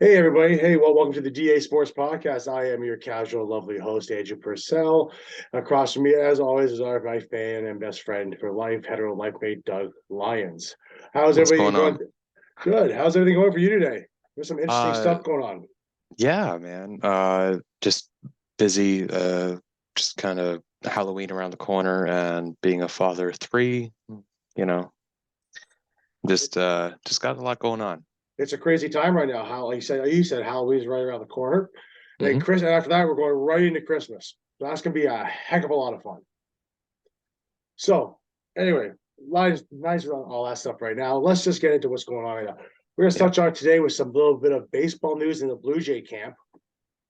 Hey everybody. Hey, well, welcome to the DA Sports Podcast. I am your casual, lovely host, Andrew Purcell. Across from me, as always, is our my fan and best friend for life, hetero life mate, Doug Lyons. How's What's everybody going going? on? Good. How's everything going for you today? There's some interesting Uh, stuff going on. yeah, man. Just busy. Just kind of Halloween around the corner and being a father of three. You know, just got a lot going on. It's a crazy time right now. How, like you said, Halloween's right around the corner. And then hmm Chris, and after that, we're going right into Christmas. So that's gonna be a heck of a lot of fun. So, anyway, lines on all that stuff right now. Let's just get into what's going on right now. We're going to Yeah. touch on today with some little bit of baseball news in the Blue Jay camp.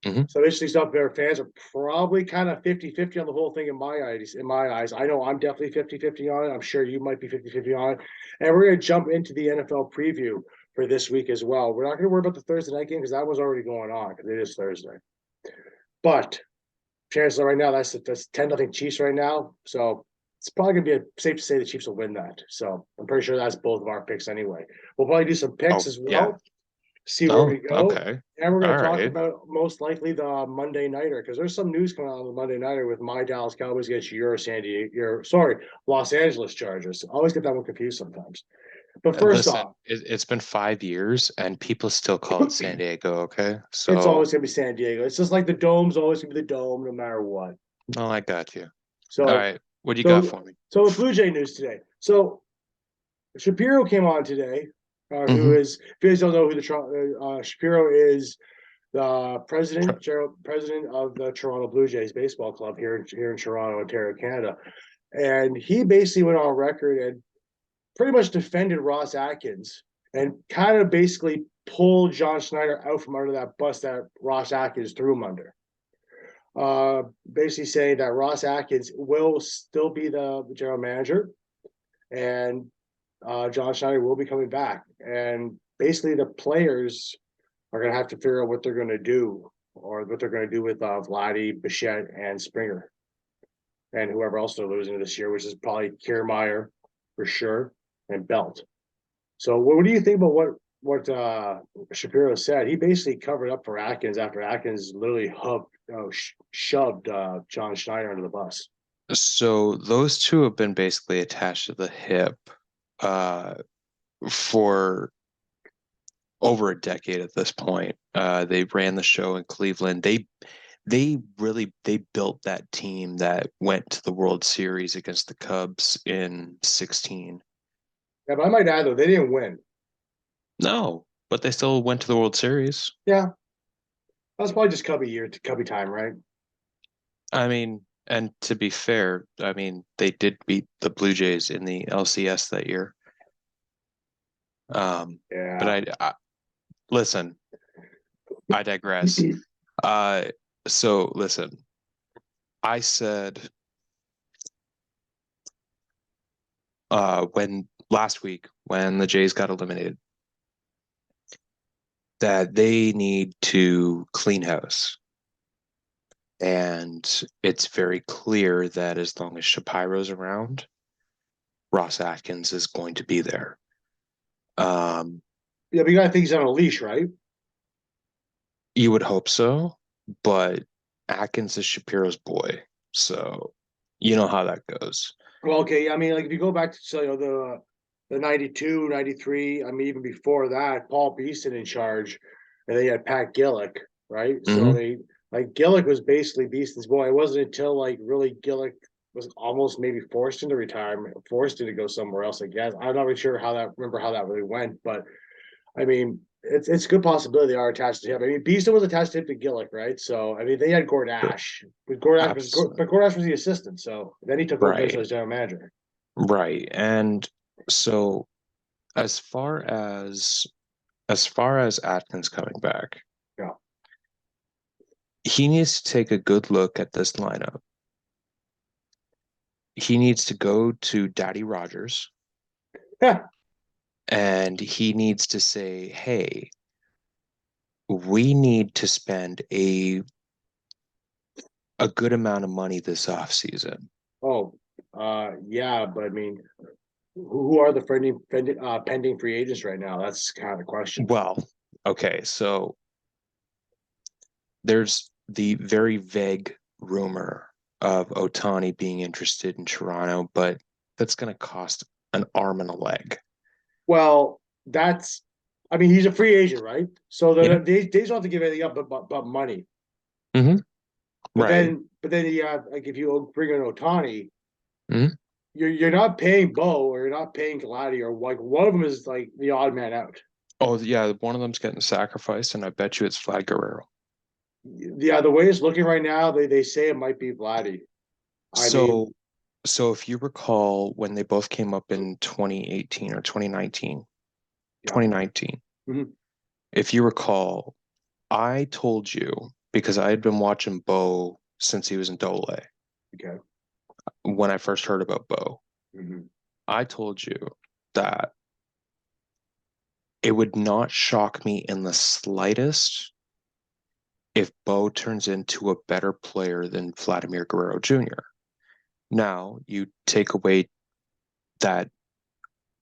hmm So interesting stuff. Their fans are probably kind of 50-50 on the whole thing in my eyes. In my eyes, I know I'm definitely 50-50 on it. I'm sure you might be 50-50 on it. And we're going to jump into the NFL preview for this week as well. We're not going to worry about the Thursday night game because that was already going on because it is Thursday. But chances are right now that's 10-0 Chiefs right now. So it's probably gonna be safe to say the Chiefs will win that. So I'm pretty sure that's both of our picks anyway. We'll probably do some picks Oh, as yeah. well, see where Oh, we go. okay. And we're going All to talk right. about most likely the Monday Nighter because there's some news coming out on the Monday Nighter with my Dallas Cowboys against your Los Angeles Chargers. I always get that one confused sometimes. But first Listen, off, it's been 5 years and people still call it San Diego. Okay, it's so always going to be San Diego. It's just like the dome's always going to be the dome no matter what. no, I got you. All So, right, what do you got so, for me? so with Blue Jay news today. So Shapiro came on today, who hmm is, if you guys don't know who Shapiro is the president of the Toronto Blue Jays baseball club here in Toronto, Ontario, Canada. And he basically went on record and pretty much defended Ross Atkins and kind of basically pulled John Schneider out from under that bus that Ross Atkins threw him under. Basically saying that Ross Atkins will still be the general manager and John Schneider will be coming back. And basically, the players are going to have to figure out what they're going to do or what they're going to do with Vladdy, Bichette, and Springer, and whoever else they're losing this year, which is probably Kiermaier for sure and Belt. So, what do you think about what Shapiro said? He basically covered up for Atkins after Atkins literally shoved John Schneider under the bus. So those two have been basically attached to the hip uh, for over a decade at this point. They ran the show in Cleveland. They built that team that went to the World Series against the Cubs in 16. Yeah, but I might add though they didn't win. No, but they still went to the World Series. Yeah, that's probably just Cubby time, right? I mean, and to be fair, I mean, they did beat the Blue Jays in the LCS that year. But Yeah. listen, I digress. Uh, so listen, I said when last week when the Jays got eliminated that they need to clean house. And it's very clear that as long as Shapiro's around, Ross Atkins is going to be there. Um, Yeah, but you gotta think he's on a leash, right? you would hope so, but Atkins is Shapiro's boy. So you know how that goes. Well, okay. I mean, like if you go back to the 92, 93, I mean, even before that, Paul Beeson in charge, and they had Pat Gillick, right? So hmm they like Gillick was basically Beeson's boy. It wasn't until like really Gillick was almost maybe forced into retirement, forced to go somewhere else. I guess I'm not really sure remember how that really went, but I mean, it's a good possibility they are attached to him. I mean, Beeston was attached to him to Gillick, right? So I mean, they had Gordash, but Absolutely. Gordash was the assistant. So then he took over eventually Right. as general manager. Right. And so as far as Atkins coming back, Yeah, he needs to take a good look at this lineup. He needs to go to Daddy Rogers yeah. and he needs to say, "Hey, we need to spend a good amount of money this off season." Oh, yeah. But I mean, who are the pending free agents right now? That's kind of the question. Well, Okay, so there's the very vague rumor of Ohtani being interested in Toronto, but that's going to cost an arm and a leg. Well, that's, I mean, he's a free agent, right? So Yeah. they don't have to give anything up but money. Hmm. But Right. then you have, like, if you bring in Ohtani, Hmm. you're not paying Bo or you're not paying Galati, or like one of them is like the odd man out. Oh, yeah, one of them's getting sacrificed, and I bet you it's Vlad Guerrero. Yeah, the way it's looking right now, they say it might be Vladdy. I mean, So, so if you recall when they both came up in 2018 or 2019, yeah. 2019, Mhm. if you recall, I told you because I had been watching Bo since he was in Dole Okay. when I first heard about Bo. Mhm. I told you that it would not shock me in the slightest if Bo turns into a better player than Vladimir Guerrero Jr. Now, you take away that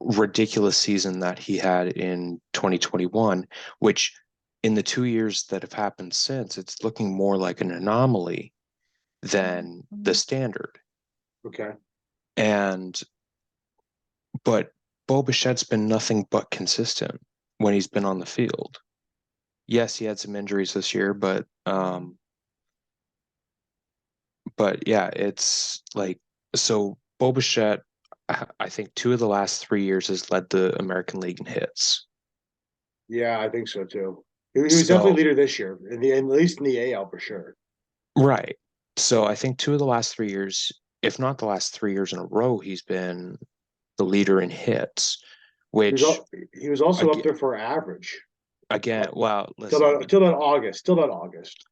ridiculous season that he had in 2021, which in the 2 years that have happened since, it's looking more like an anomaly than the standard. Okay. And but Bo Bichette's been nothing but consistent when he's been on the field. Yes, he had some injuries this year, but yeah, it's like so Bo Bichette, I think 2 of the last 3 years has led the American League in hits. Yeah, I think so too. He was definitely So leader this year, at least in the AL for sure. right. So I think 2 of the last 3 years, if not the last 3 years in a row, he's been the leader in hits, which He was also up again, there for average. well, Till listen, that August. Till that August.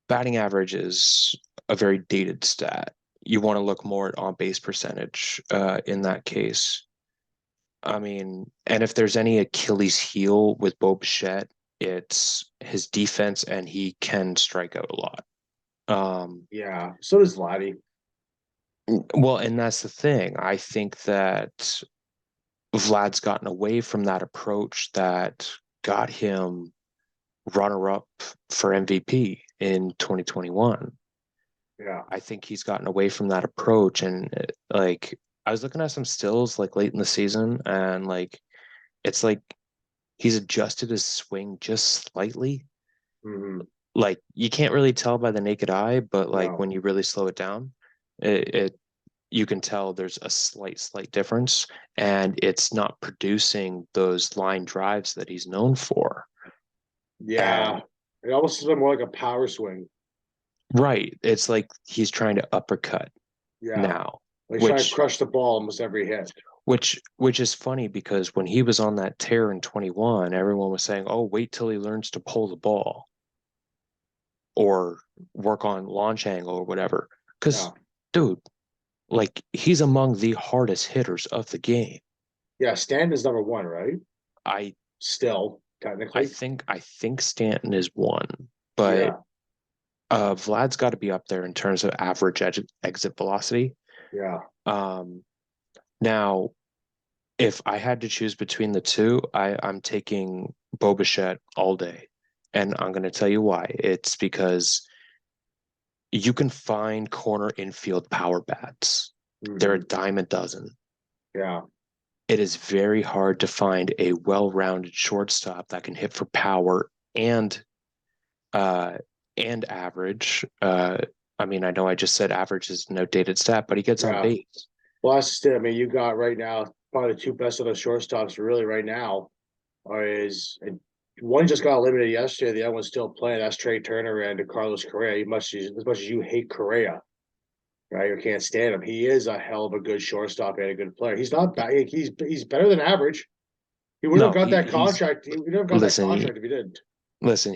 batting average is a very dated stat. You want to look more at on base percentage in that case. I mean, and if there's any Achilles heel with Bo Bichette, it's his defense, and he can strike out a lot. Um, Yeah. So does Vladdy. well, and that's the thing. I think that Vlad's gotten away from that approach that got him runner up for MVP in 2021. Yeah. I think he's gotten away from that approach. And like, I was looking at some stills like late in the season, and like, it's like he's adjusted his swing just slightly. Hmm. Like, you can't really tell by the naked eye, but like No. when you really slow it down, it you can tell there's a slight difference, and it's not producing those line drives that he's known for. Yeah. And It almost is more like a power swing. right, it's like he's trying to uppercut Yeah. now, Like trying to which crush the ball almost every hit. which is funny because when he was on that tear in 21, everyone was saying, "Oh, wait till he learns to pull the ball or work on launch angle or whatever." Yeah. Because, dude, like he's among the hardest hitters of the game. Yeah. Stanton is number one, right? I Still, technically. I think Stanton is one, but Yeah. Vlad's got to be up there in terms of average exit velocity. Yeah. Um, now, if I had to choose between the two, I'm taking Bo Bichette all day, and I'm going to tell you why. It's because you can find corner infield power bats. They're a Hmm. dime a dozen. Yeah. It is very hard to find a well-rounded shortstop that can hit for power uh, and average. I mean, I know I just said average is an outdated stat, but he gets on Yeah. base. Well, that's just it. I mean, you got right now probably the two best of the shortstops really right now and one just got eliminated yesterday. The other one's still playing. That's Trey Turner and Carlos Correa. As much as you hate Correa, right? You can't stand him. He is a hell of a good shortstop and a good player. He's not bad. He's better than average. He wouldn't have No, got that he's contract. He would have got that listen, contract if he didn't.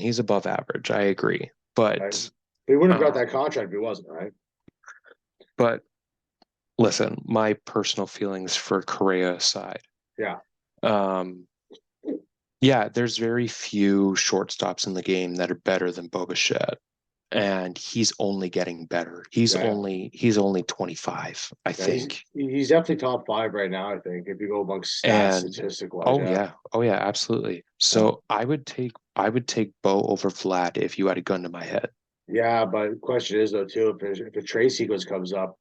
he's above average. I agree, Right? He wouldn't have got that um, contract if he wasn't, right? but listen, my personal feelings for Correa aside, Yeah. um, yeah, there's very few shortstops in the game that are better than Bo Bichette. and he's only getting better. He's Yeah. only 25, I Yeah, think. he's definitely top five right now, I think, if you go amongst stats And statistic wise, oh yeah. yeah, oh yeah, absolutely. Yeah. So I would take Bo over Vlad if you had a gun to my head. Yeah, but the question is though too, if a trade sequence comes up,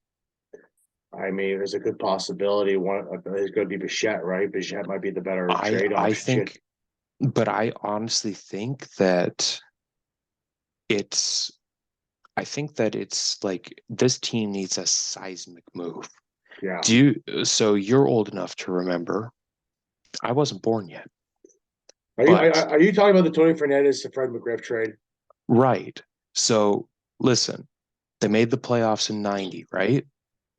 I mean, there's a good possibility one is going to be Bichette, right? Bichette might be the better I trade I option. think, but I honestly think that it's it's like this team needs a seismic move. Yeah. So you're old enough to remember. I wasn't born yet, Are you but are you talking about the Tony Fernandez to Fred McGriff trade? right. So listen, they made the playoffs in 90, right?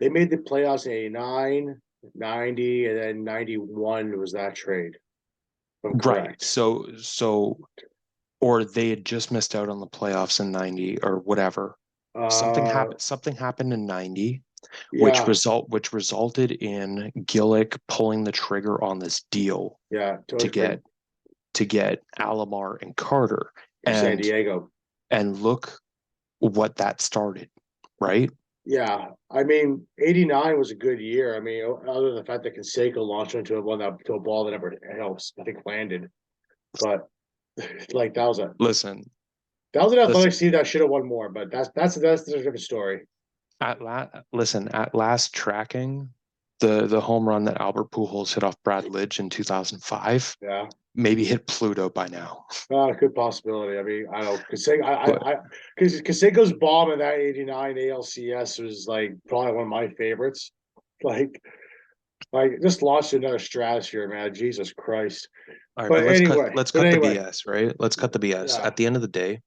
They made the playoffs in 89, 90, and then 91 was that trade. If I'm Right. correct. So or they had just missed out on the playoffs in 90 or whatever. Uh Something happened in 90 yeah, which resulted in Gillick pulling the trigger on this deal yeah, to Tony for get Alomar and Carter. San And Diego. look what that started, right? Yeah, I mean, 89 was a good year. I mean, other than the fact that Conseco launched into a one that to a ball that never helps, I think landed. But like Listen, that was an athletic listen, team that should have won more. But that's a different story. at last tracking the home run that Albert Pujols hit off Brad Lidge in 2005 Yeah, maybe hit Pluto by now. good possibility. I mean, I don't know. But Because Conseco's bomb in that 89 ALCS was like probably one of my favorites. Like, just launched another stratosphere, man. Jesus Christ. all right, but But anyway, let's cut the BS, right? Let's cut the BS. yeah. At the end of the day,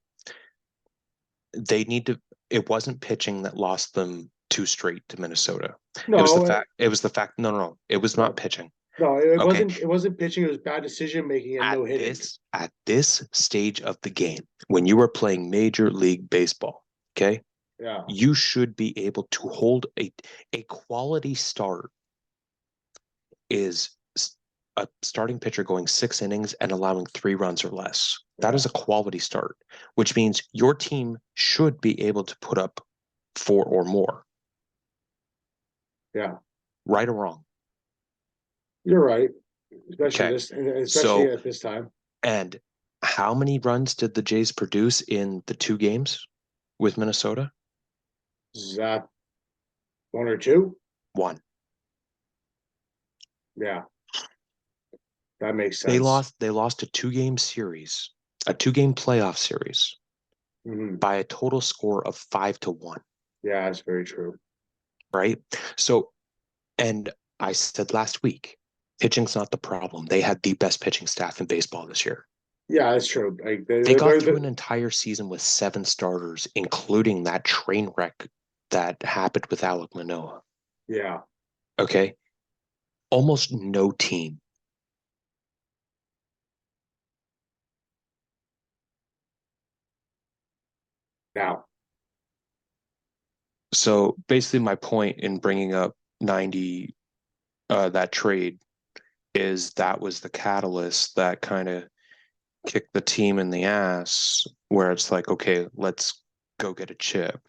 they need to it wasn't pitching that lost them two straight to Minnesota. No, It was the fact no, it was not no, pitching. no. It Okay. wasn't. It wasn't pitching. It was bad decision making and no hitting. At this stage of the game, when you are playing Major League Baseball, okay, Yeah, you should be able to hold a quality start is a starting pitcher going 6 innings and allowing 3 runs or less. That yeah, is a quality start, which means your team should be able to put up 4 or more, yeah. right or wrong. You're right. Especially Okay. this, especially So, at this time. and how many runs did the Jays produce in the 2 games with Minnesota? Is that one or two? One. Yeah, that makes sense. They lost a 2 game playoff series Hmm. by a total score of 5-1, Yeah, that's very true. right? So, and I said last week, pitching's not the problem. They had the best pitching staff in baseball this year. Yeah, that's true. Like They got through an entire season with 7 starters, including that train wreck that happened with Alek Manoah. yeah. Okay. Almost no team. Now, So basically, my point in bringing up 90, that trade, is that was the catalyst that kind of kicked the team in the ass, where it's like, okay, let's go get a chip.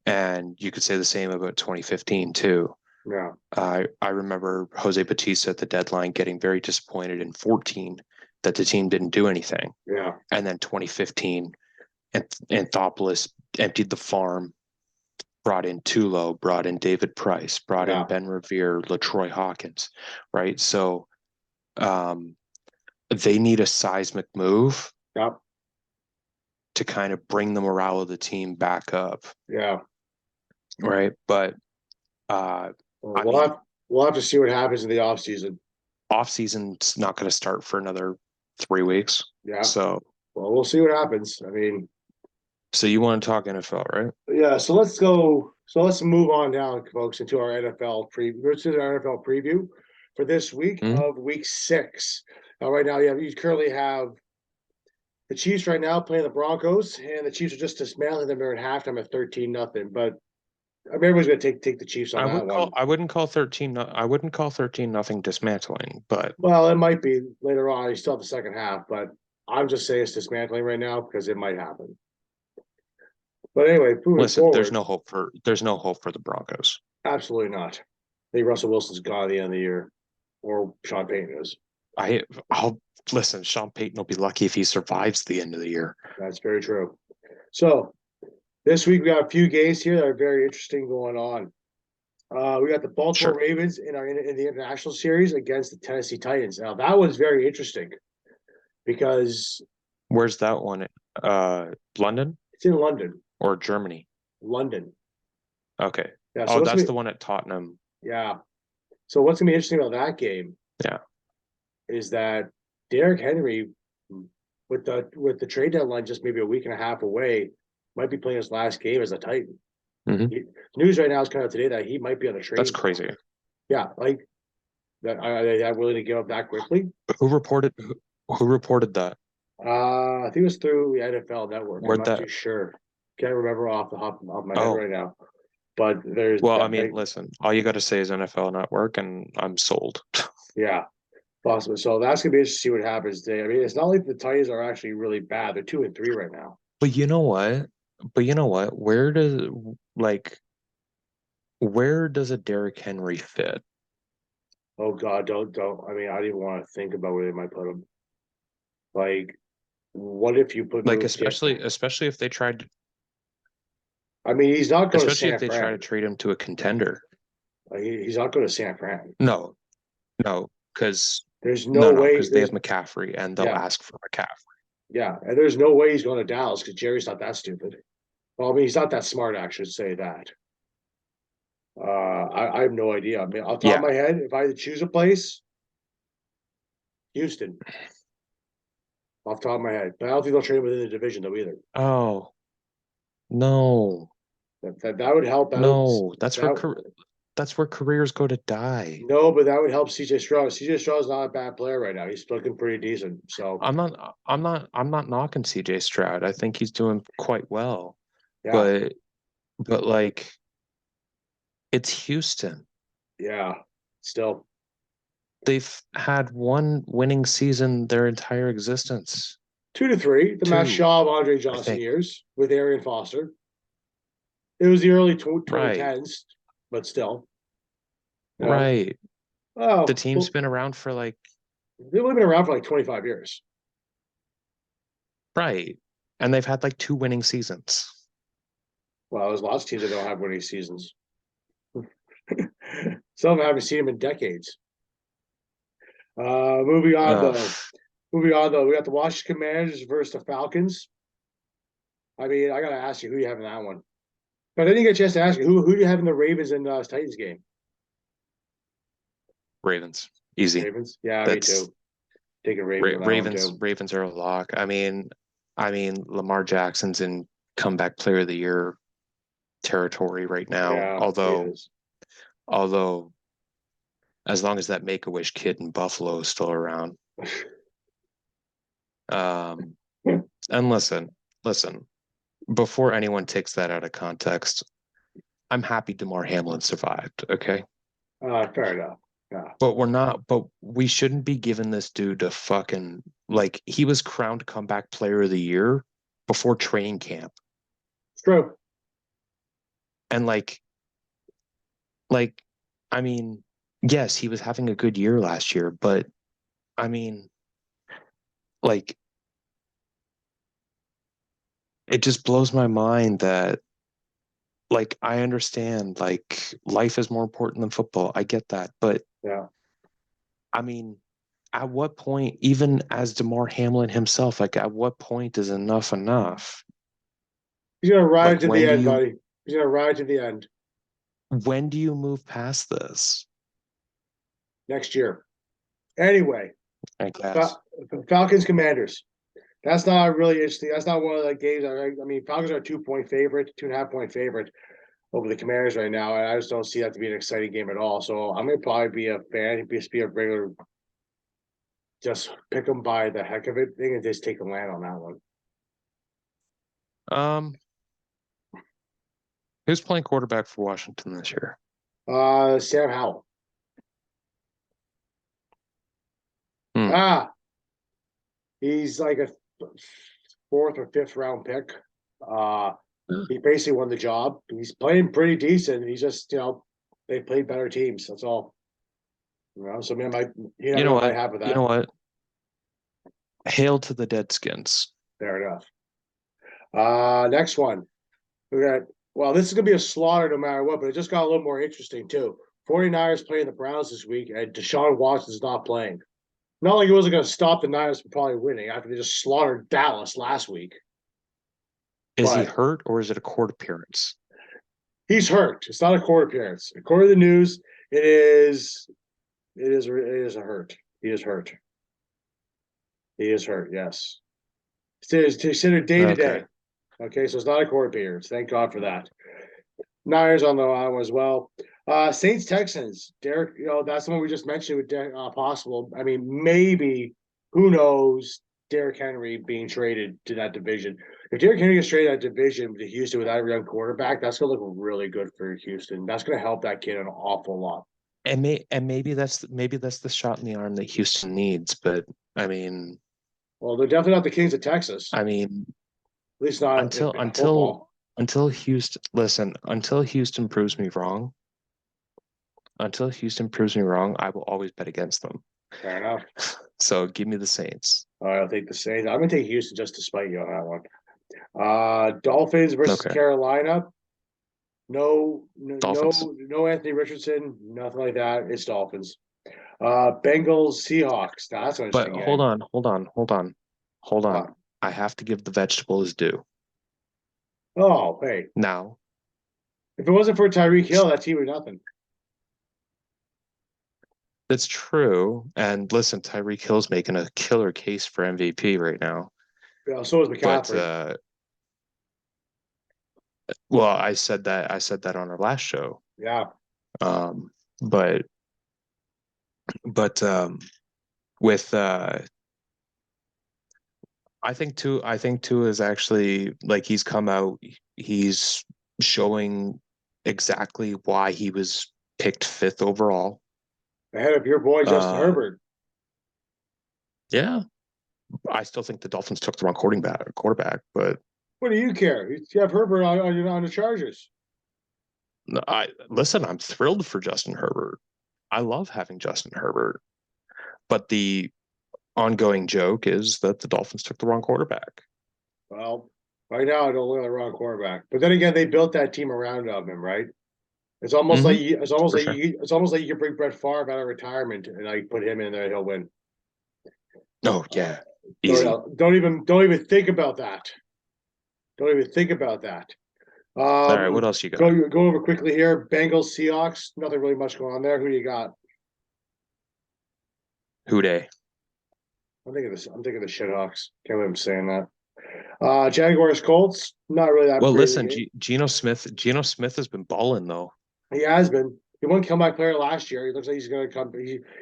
And you could say the same about 2015 too. yeah, I remember Jose Bautista at the deadline getting very disappointed in 14 that the team didn't do anything. yeah, And then 2015, Anthopoulos emptied the farm, brought in Tulo, brought in David Price, brought in yeah, Ben Revere, LaTroy Hawkins, right? So um, they need a seismic move yeah, to kind of bring the morale of the team back up, yeah. right? But uh, Well, I mean, we'll have to see what happens in the off season. off season's not going to start for another 3 weeks. Yeah. So, Well, we'll see what happens. I mean, so you want to talk NFL, right? yeah. So let's go. So let's move on now, folks, into our NFL preview. To our NFL preview for this week Mm-hmm. of Week 6. Right now, you currently have the Chiefs right now playing the Broncos, and the Chiefs are just dismantling them. They're in halftime at 13-0. But I mean, everybody's going to take the Chiefs on that one. I wouldn't call 13 nothing dismantling, but Well, it might be later on. You still have the second half, but I'm just saying it's dismantling right now because it might happen. But anyway, moving Listen, forward, there's no hope for the Broncos. absolutely not. I think Russell Wilson's gone at the end of the year, or Sean Payton is. I'll listen. Sean Payton will be lucky if he survives the end of the year. That's very true. So this week we got a few games here that are very interesting going on. We got the Baltimore Sure. Ravens in the international series against the Tennessee Titans. Now that was very interesting because Where's that one? London it's in London. or Germany? London. Okay. Yeah. So Oh, what's that's gonna the be, one at Tottenham. yeah. So what's gonna be interesting about that game Yeah. is that Derrick Henry, with the trade deadline just maybe a week and a half away, might be playing his last game as a Titan. hmm News right now is kind of today that he might be on a That's trade. crazy. Yeah, like that. Are they that willing to give up that quickly? Who reported? Who reported that? I think it was through the NFL Network. I'm Where'd not that? too sure. Can't remember off the top of my head Oh, right now. But there's well, I that. mean, listen. All you got to say is NFL Network, and I'm sold. Yeah, possibly. So that's gonna be interesting to see what happens today. I mean, it's not like the Titans are actually really bad. They're 2-3 right now. But you know what? But you know what? Like where does a Derrick Henry fit? Oh God, don't. I mean, I don't even want to think about where they might put him. Like, what if you put Like move Tim? especially if they tried I mean, he's not going to especially if San they try to Fran. trade him to a contender. He's not going to San Fran. No, no, because There's no, no no, way. because they have There's McCaffrey and they'll yeah, ask for McCaffrey. yeah, and there's no way he's going to Dallas because Jerry's not that stupid. Well, I mean, he's not that smart. I should say that. I have no idea. I mean, off the top of Yeah. my head, if I had to choose a place, Houston, off the top of my head. But I don't think they'll trade him within the division though either. Oh, no. That would help out. No. That That's where careers go to die. no, but that would help CJ Stroud. CJ Stroud's not a bad player right now. He's looking pretty decent. So I'm not knocking CJ Stroud. I think he's doing quite well. yeah, But like it's Houston. yeah. Still They've had one winning season their entire existence. 2-3, the Matt Two, Shaw of Andre I Johnson think. years with Arian Foster. It was the early Right. 2010s, but still, you know. Right. The Oh, team's well, been around for like they've only been around for like 25 years. right. And they've had like two winning seasons. Well, there's lots of teams that don't have winning seasons. Some of them haven't seen them in decades. Moving on Ugh. though. Moving on though, we got the Washington Commanders versus the Falcons. I mean, I gotta ask you who you have in that one. But I didn't get a chance to ask you who do you have in the Ravens and Titans game? Ravens. Easy. Ravens? Yeah, me That's too. Taking Ravens on that one too. Ravens are a lock. I mean Lamar Jackson's in comeback player of the year territory right now. Yeah, he is. Although as long as that Make-A-Wish kid in Buffalo is still around. Um and listen, before anyone takes that out of context, I'm happy DeMar Hamlin survived, okay? Fair enough. Yeah. But we shouldn't be giving this dude a fucking like he was crowned comeback player of the year before training camp. It's true. And like I mean, yes, he was having a good year last year, but I mean, like it just blows my mind that like I understand like life is more important than football. I get that, but Yeah. I mean, at what point, even as DeMar Hamlin himself, like at what point is enough enough? He's gonna ride Like to the end, buddy. He's gonna ride to the end when do you move past this? next year. Anyway, I guess. Falcons Commanders. That's not really interesting. That's not one of the games. I mean, Falcons are a 2 point favorite, 2.5 point favorite over the Commanders right now. And I just don't see that to be an exciting game at all. So I'm gonna probably be a fan, just be a regular, just pick them by the heck of it thing and just take the land on that one. Um, who's playing quarterback for Washington this year? Sam Howell. Hmm. Ah, he's like a fourth or fifth round pick. he basically won the job. He's playing pretty decent. He's just, they played better teams. That's all. So man, he You never know know might what? have with You that. know what? Hail to the Deadskins. Fair enough. Next one. We got, well, this is going to be a slaughter no matter what, but it just got a little more interesting too. 49ers playing the Browns this week, and Deshaun Watson's not playing. Not like it wasn't going to stop the Niners from probably winning after they just slaughtered Dallas last week. Is he But hurt or is it a court appearance? he's hurt. It's not a court appearance. According to the news, it is. It is a hurt. He is hurt. He is hurt. Yes. It's considered day to day. Okay. Okay, so it's not a court appearance. Thank God for that. Niners on the line as well. Saints Texans. Derek, that's the one we just mentioned with possible. I mean, maybe, who knows, Derrick Henry being traded to that division. If Derrick Henry gets traded to that division to Houston without a young quarterback, that's gonna look really good for Houston. That's gonna help that kid an awful lot. And maybe that's the shot in the arm that Houston needs, but I mean, Well, they're definitely not the Kings of Texas. I mean, At least not until in until football. until Houston listen, until Houston proves me wrong, I will always bet against them. Fair enough. So give me the Saints. I'll take the Saints. I'm gonna take Houston just to spite you on that one. Dolphins versus Okay. Carolina. No, Dolphins. no Anthony Richardson, nothing like that. It's Dolphins. Bengals, Seahawks. Now, that's an But interesting hold game. on. I have to give the vegetable his due. Oh, hey. Now, If it wasn't for Tyreek Hill, that team would nothing. it's true. And listen, Tyreek Hill's making a killer case for MVP right now. Yeah, so is But McCaffrey. well, I said that on our last show. Yeah. Um, but with I think too is actually like he's come out, he's showing exactly why he was picked fifth overall. Ahead of your boy, Justin Uh, Herbert. yeah, I still think the Dolphins took the wrong quarterback, but What do you care? You have Herbert on the Chargers. I'm thrilled for Justin Herbert. I love having Justin Herbert, but the ongoing joke is that the Dolphins took the wrong quarterback. Well, right now I don't look at the wrong quarterback. But then again, they built that team around him, right? It's almost Mm-hmm, like for sure. it's almost like you can bring Brett Favre out of retirement and like put him in there, he'll win. Oh yeah, easy. Don't even think about that. Don't even think about that. All right, what else you got? Go over quickly here. Bengals, Seahawks. Nothing really much going on there. Who do you got? Who day? I'm thinking this. I'm thinking the Shithawks. Can't believe I'm saying that. Jaguars, Colts. Not really that Well, great of a listen, game. Geno Smith has been balling though. He has been. He won comeback player last year. He looks like he's going to come.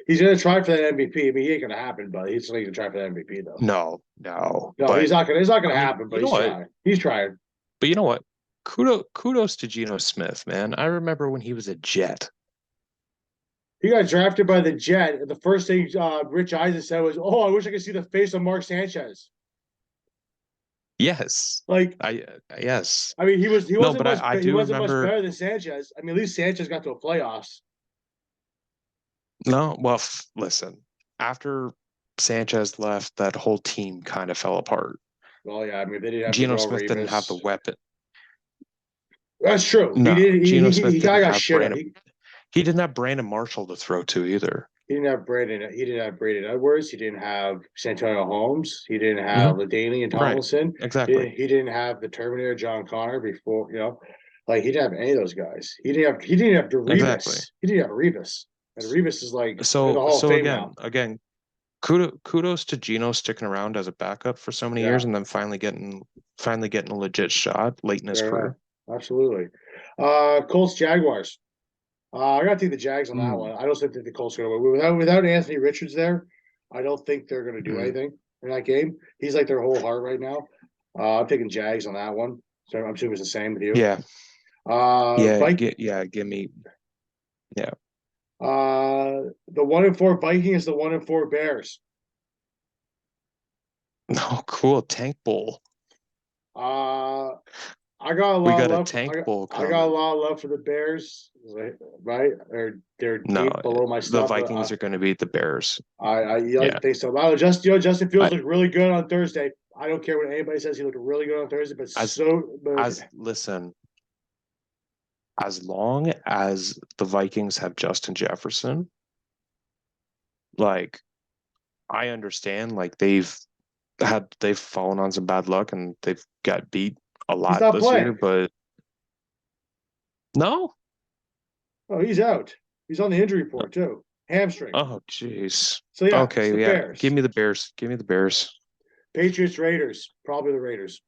He's going to try for that MVP. I mean, he ain't going to happen, but he's going to try for that MVP though. No, No, but he's not going. It's not going I to mean, happen. But you know he's what? trying. He's trying. But you know what? Kudos to Geno Smith, man. I remember when he was a Jet. He got drafted by the Jet, and the first thing Rich Eisen said was, "Oh, I wish I could see the face of Mark Sanchez." Yes, Like, yes. I mean, he No, wasn't but much I he do wasn't much remember. better than Sanchez. I mean, at least Sanchez got to a playoffs. No, well, listen. After Sanchez left, that whole team kind of fell apart. Well, yeah, I mean, they didn't have Geno Darrelle Smith didn't have the Revis. weapon. That's true. He No, did. Geno Smith He kind didn't of got have shit on. He didn't have Brandon Marshall to throw to either. He didn't have Brandon. He didn't have Braden Edwards. He didn't have Santonio Holmes. He didn't have Mhm. LaDainian Right, Tomlinson. exactly. He didn't have the Terminator John Connor before. Like he didn't have any of those guys. He didn't have Exactly. Revis. He didn't have Revis. And Revis is like in the So Hall of so Fame again, now. again, kudos to Geno sticking around as a backup for so many Yeah, years and then finally getting a legit shot late in his fair enough. career. Absolutely. Colts Jaguars. I gotta take the Jags on that Mm. one. I don't think that the Colts are gonna win. Without Anthony Richards there, I don't think they're gonna do Mm. anything in that game. He's like their whole heart right now. I'm taking Jags on that one. So I'm assuming it's the same with you. Yeah, give me yeah. The 1-4 Vikings, the 1-4 Bears. Oh, cool. Tank Bowl. Uh, I got a We lot of got a love. tank bowl I got a coming. lot of love for the Bears, right? They're No, deep below my the stuff, but Vikings are going to beat the Bears. I you like Yeah. to think so. Well, Justin I, Fields looked really good on Thursday. I don't care what anybody says. He looked really good on Thursday, as but listen, as long as the Vikings have Justin Jefferson, like I understand, like they've fallen on some bad luck and they've got beat a he's lot not this year, playing. but no. Oh, he's out. He's on the injury report too. Hamstring. Oh, jeez. So yeah, it's the Okay, yeah. Give Bears. me the Bears. Give me the Bears. Patriots, Raiders. Probably the Raiders.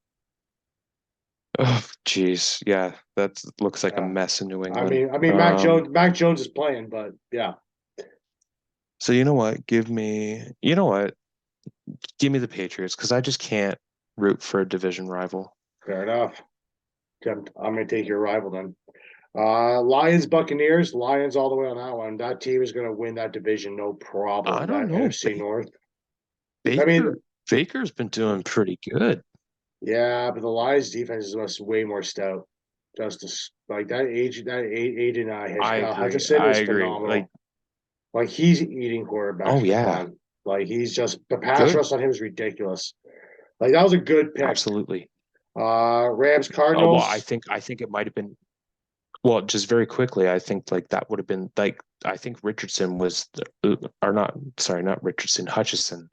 Oh, jeez. Yeah, that looks like a Yeah. mess in New I England. mean, I mean, Mac Jones. Mac Jones is playing, but yeah, So you know what? You know what? Give me the Patriots because I just can't root for a division rival. fair enough. I'm going to take your rival then. Lions, Buccaneers. Lions all the way on that one. That team is going to win that division, no I problem. don't That know. NFC North. I mean, Baker's been doing pretty good. yeah, but the Lions defense is way more stout. Justice like that Aiden I agree. Hutchinson I is agree. Like, phenomenal. Like he's eating quarterbacks oh for yeah, fun. Like he's just the pass good. rush on him is ridiculous. Like that was a good pick. Absolutely. Rams Well, I Cardinals. think I think it might have been. Well, just very quickly, I think like that would have been like I think Richardson was or not. Sorry, not Richardson. Hutchison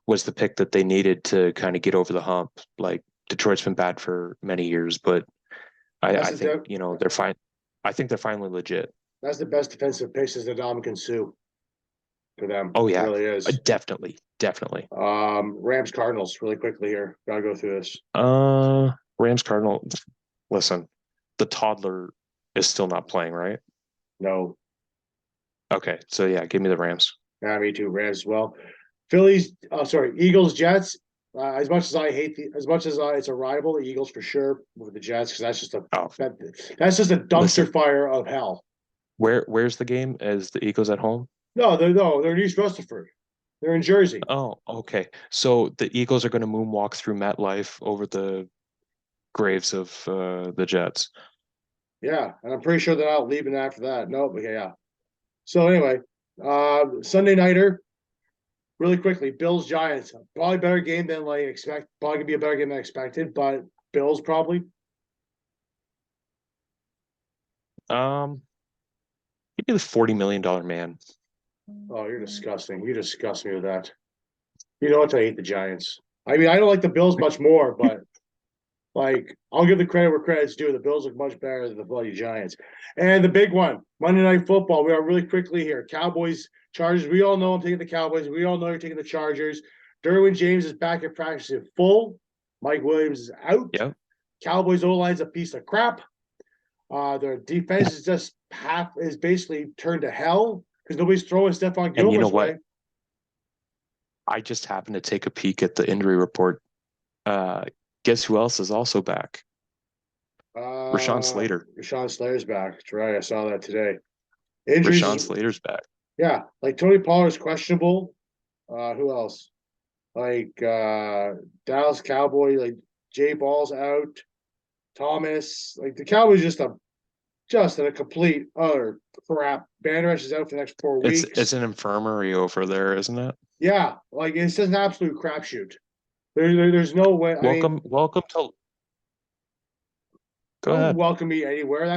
was the pick that they needed to kind of get over the hump. Like Detroit's been bad for many years, but That's I think the they're fine. I think they're finally legit. that's the best defensive picks is the Dominican Sue for them. Oh It yeah, really is. definitely, definitely. Rams Cardinals really quickly here. Gotta go through this. Rams Cardinal. Listen, the toddler is still not playing, right? No, Okay, so yeah, give me the Rams. yeah, me too. Rams as well. Phillies. Sorry, Eagles Jets. As much as I hate as much as it's a rival, the Eagles for sure with the Jets because Oh, that's just a dumpster listen, fire of hell. where's the game? Is the Eagles at home? No, they're in East Rutherford. They're in Jersey. Oh, okay. So the Eagles are going to moonwalk through MetLife over the graves of the Jets. Yeah, and I'm pretty sure they're not leaving after that. No, but yeah. So anyway, Sunday nighter, really quickly, Bills Giants. Probably better game than like expect. Probably gonna be a better game than expected, but Bills probably. Um, Give me the $40 million man. Oh, you're disgusting. You disgust me with that. You know what? I hate the Giants. I mean, I don't like the Bills much more, but like I'll give the credit where credit's due. The Bills look much better than the bloody Giants. And the big one, Monday Night Football. We are really quickly here. Cowboys, Chargers. We all know I'm taking the Cowboys. We all know you're taking the Chargers. Derwin James is back at practice in full. Mike Williams is out. Yep. Cowboys O line's a piece of crap. Their defense is basically turned to hell because nobody's throwing Stephon And you know Gilmert's what? way. I just happened to take a peek at the injury report. Uh, Guess who else is also back? Rashawn Slater. Rashawn Slayer's back. That's right. I saw that today. Injuries Rashawn is Slater's back. yeah, like Tony Pollard's questionable. Who else? Like Dallas Cowboy, like Jay Ball's out. Thomas, like the Cowboys just a complete utter crap. Banderas is out for the next 4 weeks. It's an infirmary over there, isn't it? Yeah, like it's just an absolute crapshoot. There's no way. I mean, Welcome to. Go don't ahead. welcome me anywhere.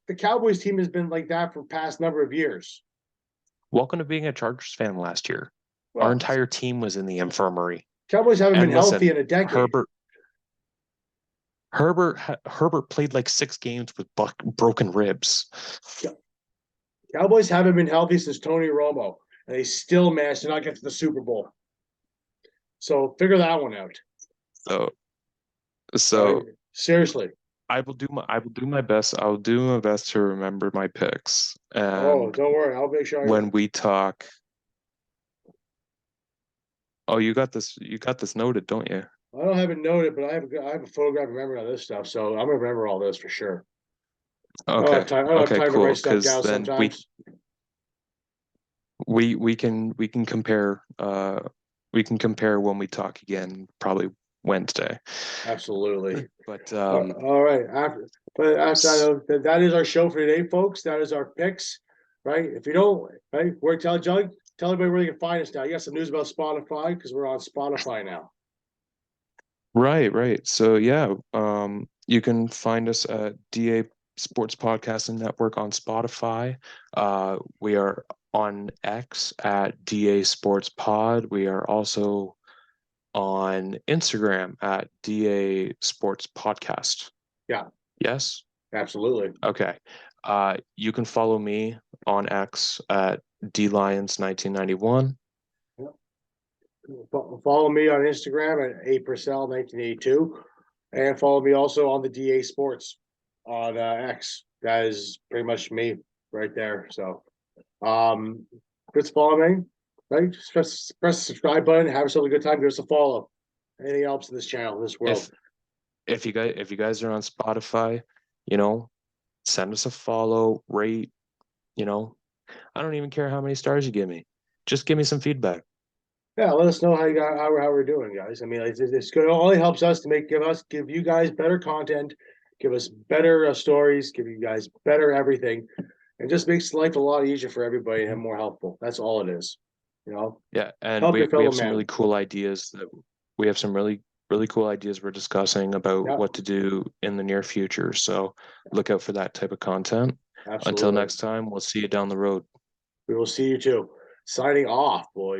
The Cowboys team has been like that for past number of years. Welcome to being a Chargers fan last year. Our Well, entire team was in the infirmary. Cowboys haven't been And healthy listen, in a decade. Herbert played like 6 games with broken ribs. Cowboys haven't been healthy since Tony Romo, and they still managed to not get to the Super Bowl. So figure that one out. So seriously. I will do my best. I'll do my best to remember my picks. Oh, And don't worry. I'll make sure when we talk. Oh, you got this noted, don't you? I don't have it noted, but I have a photograph of memory on this stuff, so I'm gonna remember all this for sure. Okay. I don't have Okay, time to cool. write stuff Because down then sometimes. we can compare we can compare when we talk again, probably Wednesday. Absolutely. But All right. That is our show for today, folks. That is our picks, right? If you don't, right, tell everybody where you can find us now. You got some news about Spotify because we're on Spotify now. right. So yeah, you can find us at DA Sports Podcasting Network on Spotify. We are on X at DA Sports Pod. We are also on Instagram at DA Sports Podcast. Yeah, Yes? absolutely. Okay. You can follow me on X at DLions1991. Follow me on Instagram at apurcell1982, and follow me also on the DA Sports on X. That is pretty much me right there. So, Chris, follow me. Right, just press the subscribe button. Have yourself a good time. Give us a follow. Anything else in this channel, in this world. If you guys are on Spotify, send us a follow, rate, I don't even care how many stars you give me. Just give me some feedback. Yeah, let us know how we're doing, guys. I mean, it's good. It only helps us to give you guys better content, give us better stories, give you guys better everything. It just makes life a lot easier for everybody and more helpful. That's all it is. Yeah, and Help your we fellow have some man. really cool ideas that we have some really cool ideas we're discussing about what to do in the near future. So look out for that type of content. Absolutely. Until next time, we'll see you down the road. We will see you too. Signing off, boys.